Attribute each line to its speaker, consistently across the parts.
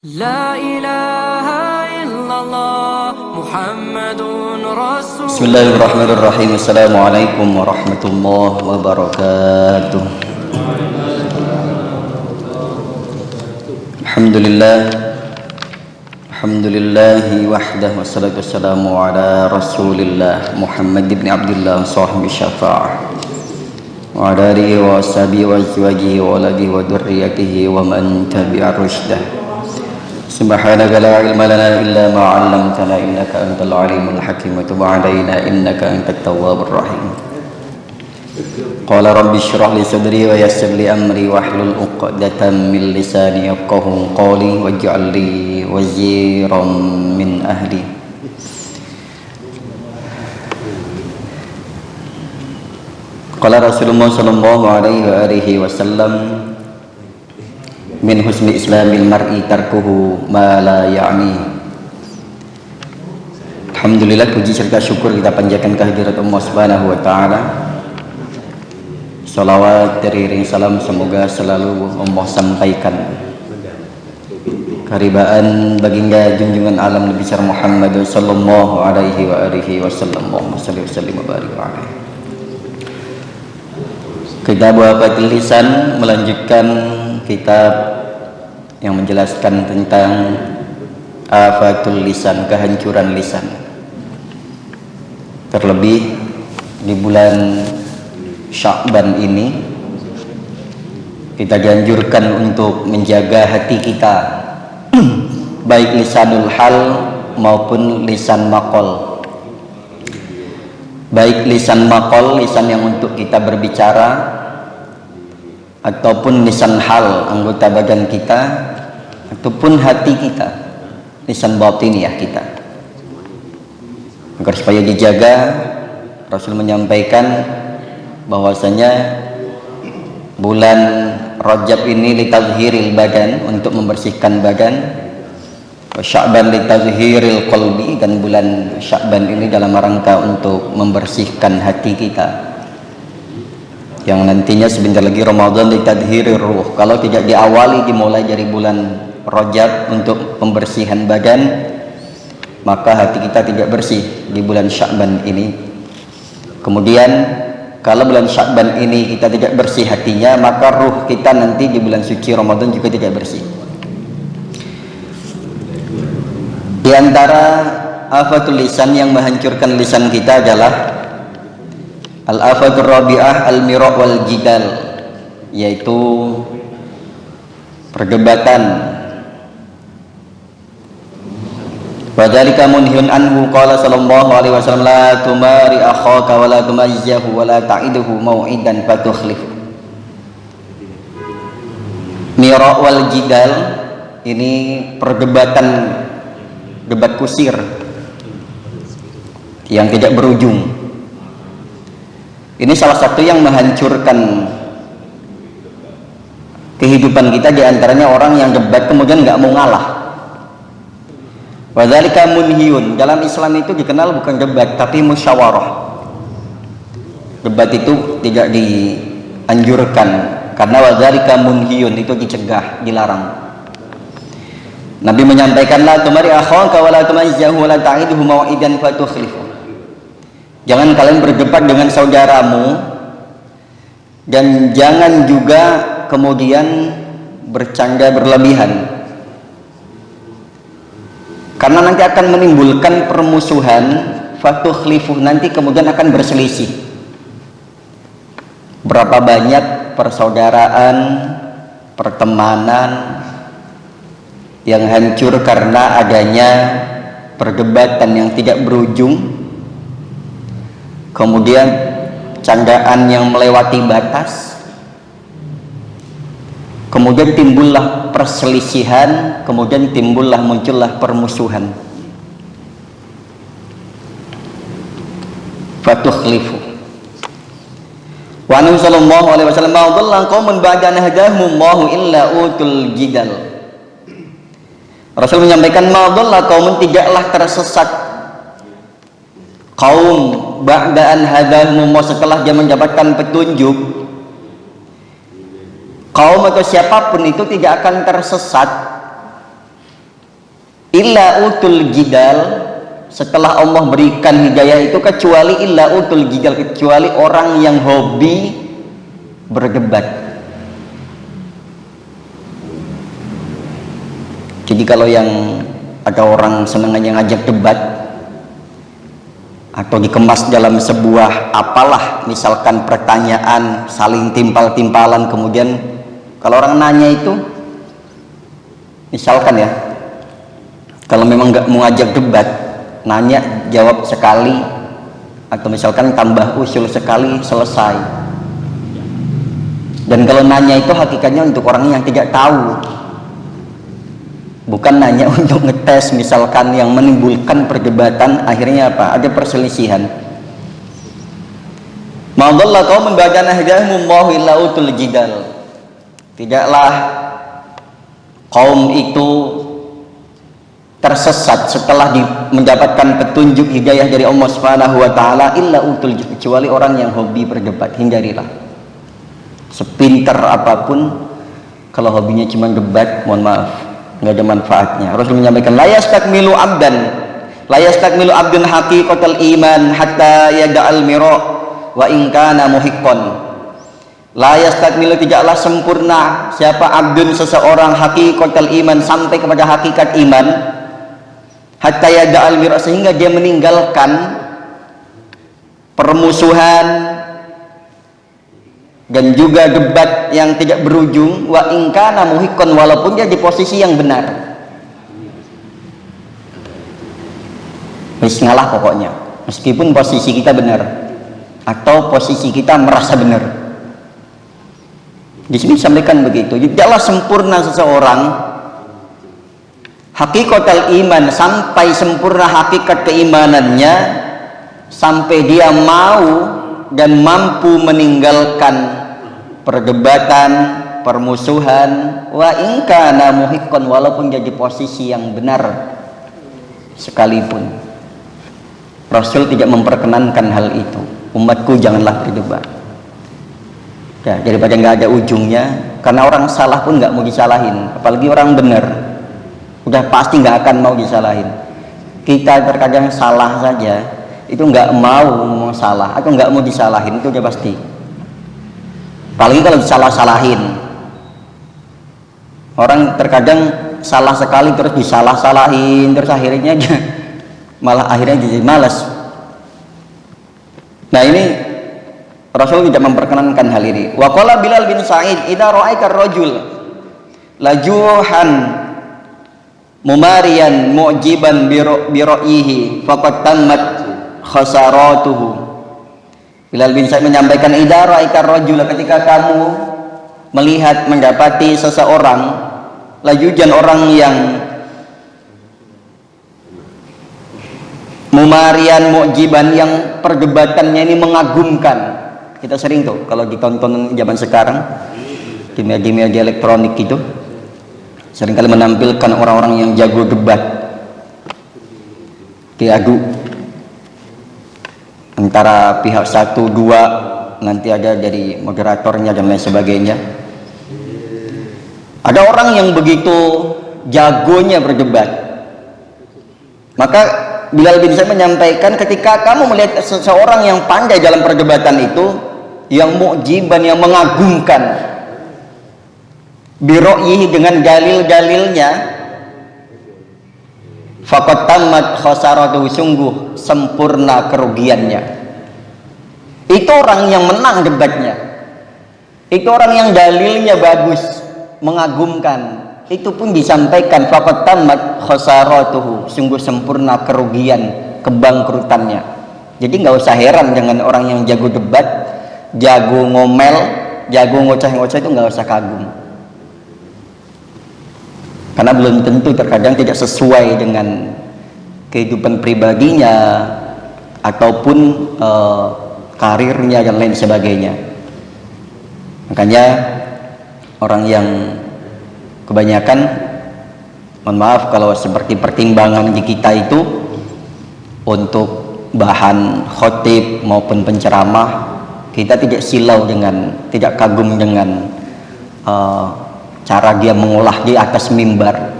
Speaker 1: لا إله إلا الله محمد رسول
Speaker 2: بسم الله الرحمن الرحيم. السلام عليكم ورحمة الله وبركاته. الحمد لله وحده والصلاة والسلام على رسول الله محمد بن عبد الله صاحب الشفاعة وعلى آله وصحبه وأزواجه وولده وذريته ومن تبع رشده. سبحانك لا علم لنا إلا ما علمتنا إنك أنت العليم الحكيم وتب علينا إنك أنت التواب الرحيم. قال رب اشرح لي صدري ويسر لي أمري واحلل عقدة من لساني يفقهوا قولي واجعل لي وزيرا من أهلي. قال رسول الله صلى الله عليه وآله وسلم min husni islamil mar'i tarkuhu ma la ya'ni. Alhamdulillah, puji serta syukur kita panjatkan kehadirat Allah Subhanahu wa taala. Salawat teriring salam semoga selalu Allah sampaikan karibaan baginda junjungan alam Nabi besar Muhammad sallallahu alaihi wa alihi wasallam. Allahumma shalli wa sallim wa barik alaihi. Kita Buhafatul Lisan melanjutkan kitab yang menjelaskan tentang afatul lisan, kehancuran lisan. Terlebih di bulan Sya'ban ini kita dianjurkan untuk menjaga hati kita baik lisanul hal maupun lisan maqal. Baik lisan maqal, lisan yang untuk kita berbicara, ataupun lisan hal, anggota badan kita, ataupun hati kita, lisan batiniah kita. Agar supaya dijaga, Rasul menyampaikan bahwasanya bulan Rajab ini litazhiril badan, untuk membersihkan badan, Sya'ban litazhiril qalbi, dan bulan Sya'ban ini dalam rangka untuk membersihkan hati kita, yang nantinya sebentar lagi Ramadan litadhirir ruh. Kalau tidak diawali, dimulai dari bulan Rajab untuk pembersihan badan, maka hati kita tidak bersih di bulan Sya'ban ini. Kemudian kalau bulan Sya'ban ini kita tidak bersih hatinya, maka ruh kita nanti di bulan suci Ramadan juga tidak bersih. Di antara afatul lisan yang menghancurkan lisan kita adalah al-afatul rabi'ah al-mira' wal jidal, yaitu perdebatan. Wa dzalika munhiyun anhu qala sallallahu alaihi wasallam la tumari akhaka wa la tumazzahu wa la ta'iduhu mau'idan fatukhlif. Mira' wal jidal ini perdebatan, debat kusir yang tidak berujung. Ini salah satu yang menghancurkan kehidupan kita. Di antaranya orang yang debat kemudian nggak mau ngalah. Wadzalika munhiyun, dalam Islam itu dikenal bukan debat tapi musyawarah. Debat itu tidak dianjurkan karena wadzalika munhiyun, itu dicegah, dilarang. Nabi menyampaikan la tumari akhaka wa la tumazzahu wa la ta'iduhu mau'idan fatukhlifu. Jangan kalian berdebat dengan saudaramu, dan jangan juga kemudian bercanda berlebihan, karena nanti akan menimbulkan permusuhan. Fatukhlifu, nanti kemudian akan berselisih. Berapa banyak persaudaraan, pertemanan yang hancur karena adanya perdebatan yang tidak berujung, kemudian candaan yang melewati batas, kemudian timbullah perselisihan, kemudian muncullah permusuhan. Fatukhlifu. Wa anhu sallallahu alaihi wasallam ma dhalla qaumun ba'da an hadahumullahu illa utul jidal. Rasul menyampaikan ma dhalla qaumun, tidaklah tersesat kaum ba'da an hadahumullah, setelah dia mendapatkan petunjuk. Kaum atau siapapun itu tidak akan tersesat illa utul jidal, setelah Allah berikan hidayah itu, kecuali illa utul jidal, kecuali orang yang hobi berdebat. Jadi kalau yang ada orang senangannya ngajak debat atau dikemas dalam sebuah apalah, misalkan pertanyaan saling timpal-timpalan, kemudian kalau orang nanya itu, misalkan ya, kalau memang nggak mau ngajak debat, nanya jawab sekali, atau misalkan tambah usul sekali selesai. Dan kalau nanya itu hakikatnya untuk orang yang tidak tahu, bukan nanya untuk ngetes, misalkan yang menimbulkan perdebatan, akhirnya apa? Ada perselisihan. Ma dhalla qaumun ba'da hadahumullahu illa utul jidal. Tidaklah kaum itu tersesat setelah mendapatkan petunjuk hidayah dari Allah Subhanahu wa taala illa utul, kecuali orang yang hobi berdebat. Hindarilah. Sepintar apapun, kalau hobinya cuma debat, mohon maaf, nggak ada manfaatnya. Rasul menyampaikan, la yastakmilu abdun haqiqatal iman hatta yada'al mira wa in kana muhiqqan. La yastakmilu, tidaklah sempurna siapa abdun, seseorang, haqiqatal iman, sampai kepada hakikat iman, hatta yada'al mira, sehingga dia meninggalkan permusuhan dan juga debat yang tidak berujung, wa in kana muhiqqan, walaupun dia di posisi yang benar. Wis ngalah pokoknya, meskipun posisi kita benar atau posisi kita merasa benar. Di sini disampaikan begitu. Tidaklah sempurna seseorang hakikatul iman, sampai sempurna hakikat keimanannya, sampai dia mau dan mampu meninggalkan perdebatan, permusuhan, wa in kana muhiqqan, walaupun jadi posisi yang benar sekalipun. Rasul tidak memperkenankan hal itu. Umatku janganlah berdebat. Ya, daripada nggak ada ujungnya, karena orang salah pun nggak mau disalahin, apalagi orang benar, udah pasti nggak akan mau disalahin. Kita terkadang salah saja, itu nggak mau ngomong salah atau nggak mau disalahin, itu udah pasti. Apalagi kalau disalah-salahin. Orang terkadang salah sekali terus disalah-salahin, terus akhirnya malah akhirnya jadi malas. Nah, ini Rasul tidak memperkenankan hal ini. Wa qala Bilal bin Sa'id, idza ra'aita ar-rajul lajuhan mumariyan mu'jiban bi ra'yihi faqad tammat khasaratuhu. Bilal bin Sa'id menyampaikan, idza ra'aita ar-rajul, ketika kamu melihat, mendapati seseorang, lajujan, orang yang mumarian mu'jiban, yang perdebatannya ini mengagumkan. Kita sering tuh kalau ditonton zaman sekarang di media elektronik itu, seringkali menampilkan orang-orang yang jago debat, diadu antara pihak satu dua, nanti ada dari moderatornya dan lain sebagainya. Ada orang yang begitu jagonya berdebat, maka Bilal bin Sa'id menyampaikan, ketika kamu melihat seseorang yang pandai dalam perdebatan itu, yang mu'jiban, yang mengagumkan, biro'yihi, dengan dalil-dalilnya, faqad tammat khasaratuhu, sungguh sempurna kerugiannya. Itu orang yang menang debatnya, itu orang yang dalilnya bagus, mengagumkan, itu pun disampaikan faqad tammat khasaratuhu, sungguh sempurna kerugian, kebangkrutannya. Jadi nggak usah heran dengan orang yang jago debat, jago ngomel, jago ngoceh-ngoceh, itu nggak usah kagum, karena belum tentu, terkadang tidak sesuai dengan kehidupan pribadinya ataupun karirnya dan lain sebagainya. Makanya orang yang kebanyakan, mohon maaf kalau seperti pertimbangan di kita itu untuk bahan khotib maupun penceramah, kita tidak silau dengan, tidak kagum dengan cara dia mengolah di atas mimbar.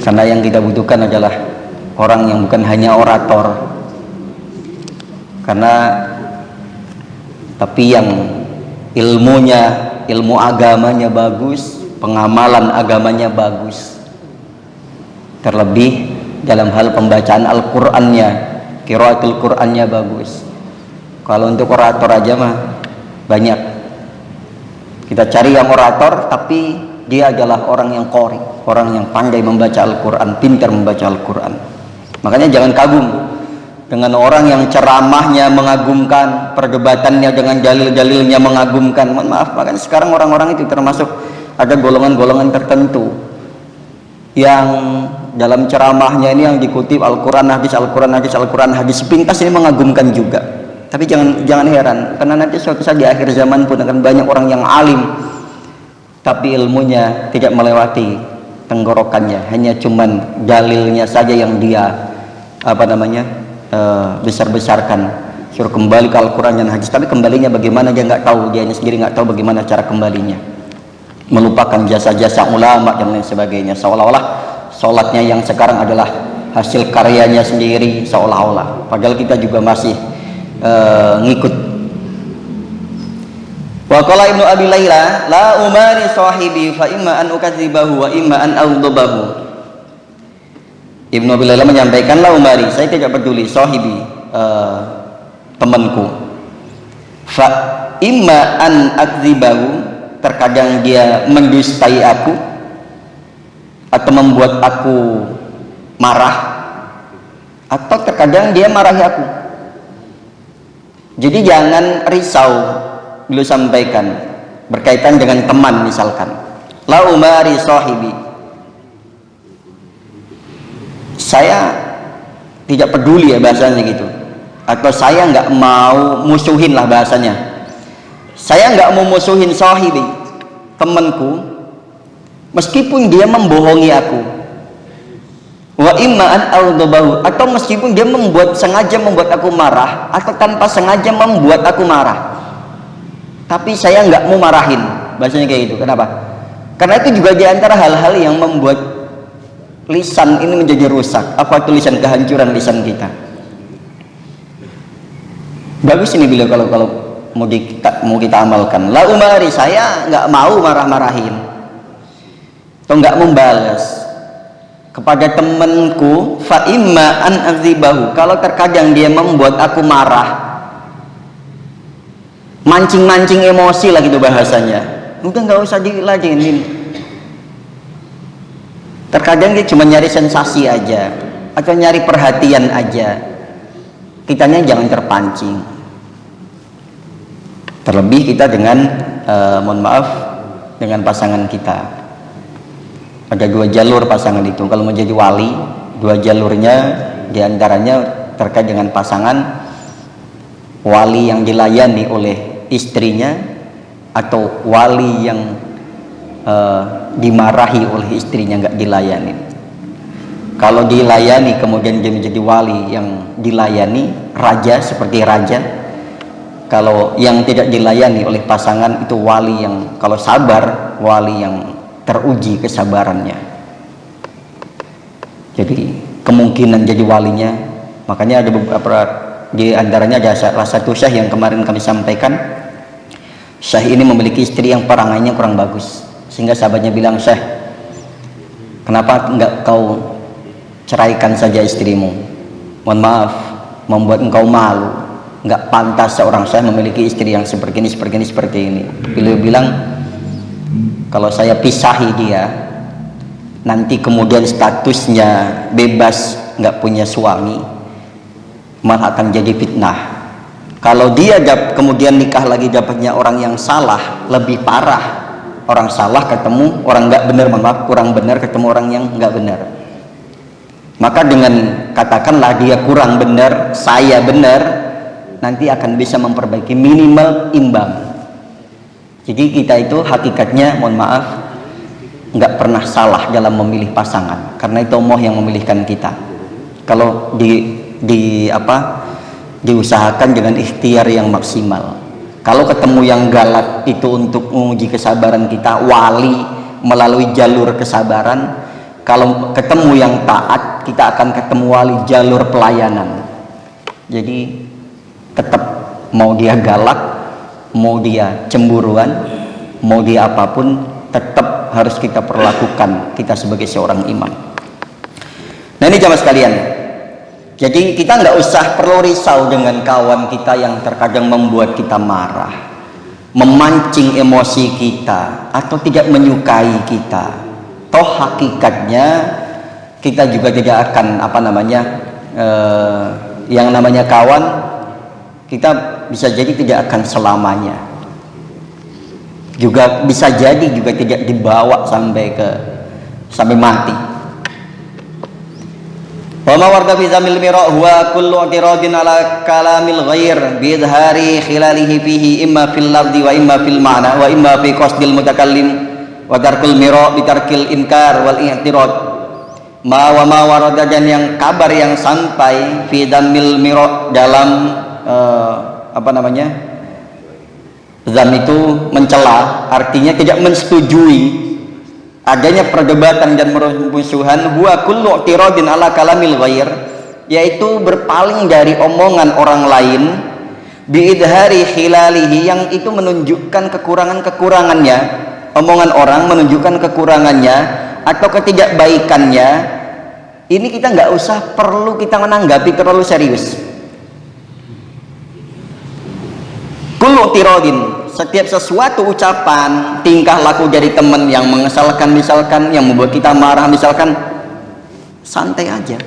Speaker 2: Karena yang kita butuhkan adalah orang yang bukan hanya orator, tapi yang ilmu agamanya bagus, pengamalan agamanya bagus, terlebih dalam hal pembacaan Al-Qur'annya, qiraatul Qur'annya bagus. Kalau untuk orator aja mah banyak. Kita cari yang orator tapi dia adalah orang yang qori, orang yang pandai membaca Al-Qur'an, pintar membaca Al-Qur'an. Makanya jangan kagum dengan orang yang ceramahnya mengagumkan, perdebatannya dengan dalil-dalilnya mengagumkan. Mohon maaf, makanya sekarang orang-orang itu termasuk ada golongan-golongan tertentu yang dalam ceramahnya ini yang dikutip Al-Quran hadis, Al-Quran hadis, Al-Quran hadis, sepintas ini mengagumkan juga. Tapi jangan heran, karena nanti suatu saat di akhir zaman pun akan banyak orang yang alim tapi ilmunya tidak melewati tenggorokannya, hanya cuman dalilnya saja yang dia besar-besarkan, suruh kembali ke Al-Quran dan hadis, tapi kembalinya bagaimana dia nggak tahu, dia sendiri nggak tahu bagaimana cara kembalinya, melupakan jasa-jasa ulama dan lain sebagainya, seolah-olah sholatnya yang sekarang adalah hasil karyanya sendiri, seolah-olah, padahal kita juga masih ngikut. Wa qala Ibnu Abi Laila la umari sahibi fa imma an ukadzibahu wa imma an aghdabahu. Ibnu Abi Laila menyampaikan, la umari, saya tidak peduli sahibi, temanku, fa imma an aghdabahu, terkadang dia mendustai aku atau membuat aku marah, atau terkadang dia marahi aku. Jadi jangan risau, beliau sampaikan berkaitan dengan teman, misalkan la umari sahibi, saya tidak peduli ya bahasanya gitu, atau saya nggak mau musuhin lah bahasanya, saya nggak mau musuhin sahibi, temanku, meskipun dia membohongi aku, wa imma an aghdabahu, atau meskipun dia sengaja membuat aku marah atau tanpa sengaja membuat aku marah, tapi saya nggak mau marahin, bahasanya kayak gitu. Kenapa? Karena itu juga diantara hal-hal yang membuat lisan ini menjadi rusak. Apa itu lisan? Kehancuran lisan kita. Bagus ini beliau kalau mau kita amalkan. La umari, saya nggak mau marah-marahin atau nggak membalas kepada temanku, fa imma an aghdabahu, kalau terkadang dia membuat aku marah, mancing-mancing emosi lah gitu bahasanya, udah nggak usah diladenin. Terkadang dia cuma nyari sensasi aja atau nyari perhatian aja, kitanya jangan terpancing. Terlebih kita dengan mohon maaf, dengan pasangan kita. Ada dua jalur pasangan itu, kalau mau jadi wali, dua jalurnya, diantaranya terkait dengan pasangan, wali yang dilayani oleh istrinya atau wali yang dimarahi oleh istrinya, nggak dilayani. Kalau dilayani kemudian dia menjadi wali yang dilayani, raja seperti raja. Kalau yang tidak dilayani oleh pasangan itu wali yang kalau sabar, wali yang teruji kesabarannya. Jadi kemungkinan jadi walinya, makanya ada beberapa, di antaranya ada salah satu syekh yang kemarin kami sampaikan, syekh ini memiliki istri yang perangainya kurang bagus, sehingga sahabatnya bilang, syekh, kenapa enggak kau ceraikan saja istrimu, mohon maaf membuat engkau malu, enggak pantas seorang syekh memiliki istri yang seperti ini. Beliau bilang, kalau saya pisahi dia, nanti kemudian statusnya bebas, nggak punya suami, malah akan jadi fitnah. Kalau dia kemudian nikah lagi dapatnya orang yang salah, lebih parah. Orang salah ketemu orang nggak benar, maaf, kurang benar ketemu orang yang nggak benar. Maka dengan katakanlah dia kurang benar, saya benar, nanti akan bisa memperbaiki, minimal imbang. Jadi kita itu hakikatnya, mohon maaf, nggak pernah salah dalam memilih pasangan, karena itu Allah yang memilihkan kita. Kalau diusahakan dengan ikhtiar yang maksimal. Kalau ketemu yang galak itu untuk menguji kesabaran kita, wali melalui jalur kesabaran, Kalau ketemu yang taat, kita akan ketemu wali jalur pelayanan. Jadi tetap mau dia galak, mau dia cemburuan, mau dia apapun, tetap harus kita perlakukan kita sebagai seorang imam. Nah ini jamaah sekalian, jadi kita nggak usah perlu risau dengan kawan kita yang terkadang membuat kita marah, memancing emosi kita, atau tidak menyukai kita. Toh hakikatnya kita juga tidak akan yang namanya kawan, kita bisa jadi tidak akan selamanya, juga bisa jadi juga tidak dibawa sampai mati. Wa ma warda fi zamil mira huwa kullu i'tiradin ala kalamil ghair bi idhari khilalihi fihi imma fil lafzi wa imma fil ma'na wa imma fi qasdil mutakallim wa tarkul mira bi tarkil inkar wal i'tirad. Ma warada, dan yang kabar yang sampai fi zamil mira dalam zam itu mencela, artinya tidak mensetujui adanya perdebatan dan permusuhan. Huwa kullu i'tiradin ala kalamil ghair, yaitu berpaling dari omongan orang lain, biidhari khilalihi, yang itu menunjukkan kekurangan-kekurangannya. Omongan orang menunjukkan kekurangannya atau ketidakbaikannya. Ini kita nggak usah perlu kita menanggapi terlalu serius. Kullu i'tiradin, setiap sesuatu ucapan, tingkah laku dari teman yang mengesalkan, misalkan yang membuat kita marah, misalkan, santai aja,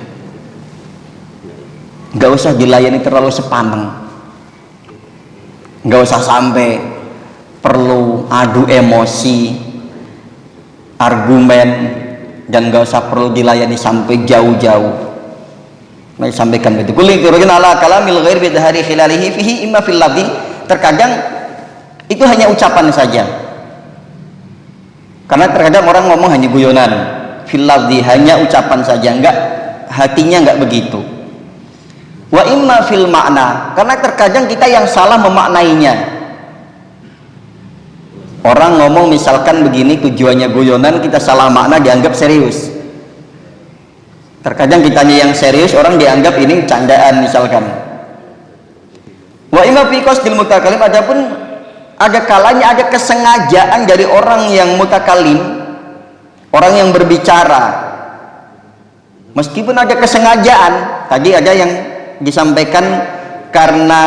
Speaker 2: nggak usah dilayani terlalu sepaneng, nggak usah sampai perlu adu emosi, argumen, dan nggak usah perlu dilayani sampai jauh-jauh. Nah, sampaikan begitu. Kulli turun ala kalamil ghair bidhari khilalihi fihi imma fil lafzi. Terkadang itu hanya ucapan saja, karena terkadang orang ngomong hanya guyonan, fil lafzi, hanya ucapan saja, enggak, hatinya enggak begitu. Wa imma fil makna, karena terkadang kita yang salah memaknainya. Orang ngomong misalkan begini, tujuannya guyonan, kita salah makna, dianggap serius. Terkadang kitanya yang serius, orang dianggap ini candaan misalkan. Wa imma fi qasdil mutakallim, adapun ada kalanya ada kesengajaan dari orang yang mutakalim, orang yang berbicara. Meskipun ada kesengajaan, tadi ada yang disampaikan karena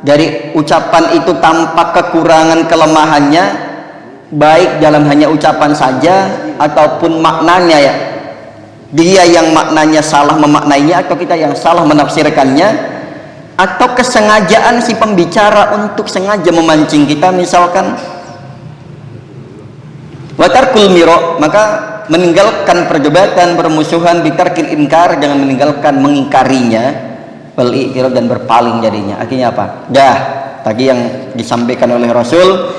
Speaker 2: dari ucapan itu tampak kekurangan kelemahannya, baik dalam hanya ucapan saja ataupun maknanya, ya, dia yang maknanya salah memaknainya atau kita yang salah menafsirkannya, atau kesengajaan si pembicara untuk sengaja memancing kita, misalkan watarkul miro, maka meninggalkan perdebatan, permusuhan, bitarkil inkar, jangan meninggalkan mengingkarinya, wal i'tirad, dan berpaling jadinya. Akhirnya apa? Dah tadi yang disampaikan oleh Rasul,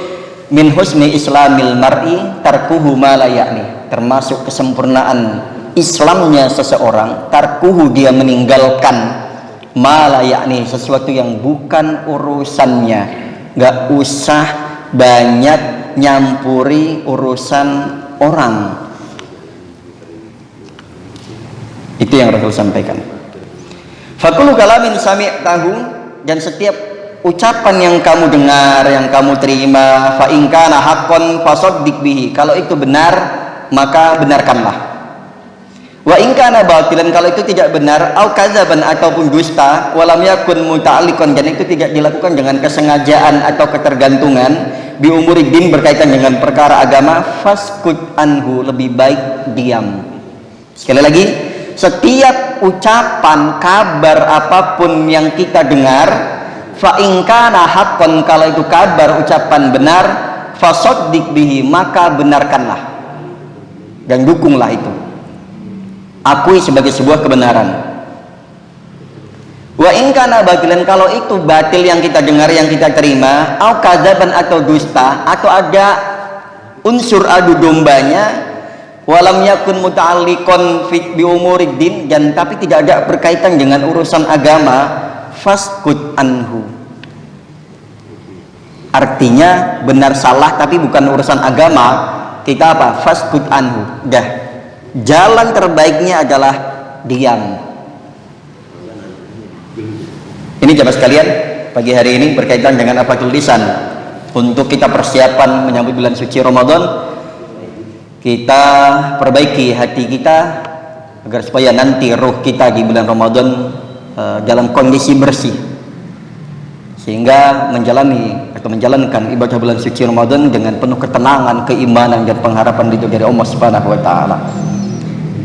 Speaker 2: min husni islamil mar'i tarkuhu ma la ya'ni, termasuk kesempurnaan Islamnya seseorang, tarkuhu, dia meninggalkan, ma la ya'ni, sesuatu yang bukan urusannya. Gak usah banyak nyampuri urusan orang. Itu yang Rasul sampaikan. Fakulu kalamin sami'tahu, dan setiap ucapan yang kamu dengar, yang kamu terima, fa in kana haqqan fasaddiq bihi, kalau itu benar maka benarkanlah. Wa in kana batilan, kalau itu tidak benar, au kadzaban, ataupun dusta, walam yakun muta'alliqan, dan itu tidak dilakukan dengan kesengajaan atau ketergantungan, bi umuriddin, berkaitan dengan perkara agama, faskut anhu, lebih baik diam. Sekali lagi, setiap ucapan, kabar apapun yang kita dengar, fa in kana haqqan, kalau itu kabar, ucapan benar, fasaddiq bihi, maka benarkanlah dan dukunglah itu, akui sebagai sebuah kebenaran. Wa in kana batilan, kalau itu batil yang kita dengar, yang kita terima, au kadzaban, atau dusta, atau ada unsur adu dombanya, walam yakun muta'alliqan bi umuriddin, dan tapi tidak ada berkaitan dengan urusan agama, faskut anhu, artinya benar salah tapi bukan urusan agama, kita apa? Faskut anhu, dah jalan terbaiknya adalah diam. Ini jamaah sekalian, pagi hari ini berkaitan dengan apa tulisan untuk kita persiapan menyambut bulan suci Ramadan. Kita perbaiki hati kita agar supaya nanti ruh kita di bulan Ramadan dalam kondisi bersih, sehingga menjalankan ibadah bulan suci Ramadan dengan penuh ketenangan, keimanan dan pengharapan ridho dari Allah Subhanahu wa taala.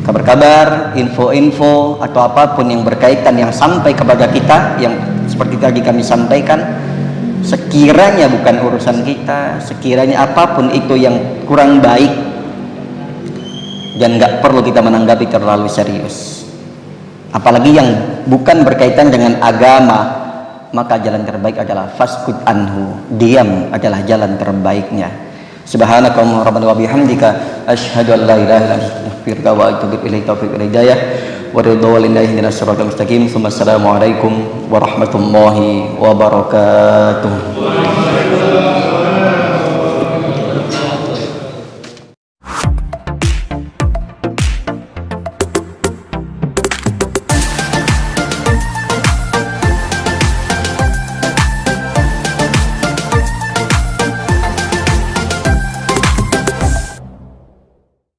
Speaker 2: Kabar-kabar, info-info atau apapun yang berkaitan yang sampai kepada kita, yang seperti tadi kami sampaikan, sekiranya bukan urusan kita, sekiranya apapun itu yang kurang baik dan nggak perlu kita menanggapi terlalu serius, apalagi yang bukan berkaitan dengan agama, maka jalan terbaik adalah faskut anhu, diam adalah jalan terbaiknya. Subhanakallahumma rabbana wa bihamdika asyhadu an la ilaha illa anta astaghfiruka wa atubu ilaik. Taufiq wal hidayah wa ridha walillahi ihdinas siratal mustaqim. Assalamualaikum warahmatullahi wabarakatuh.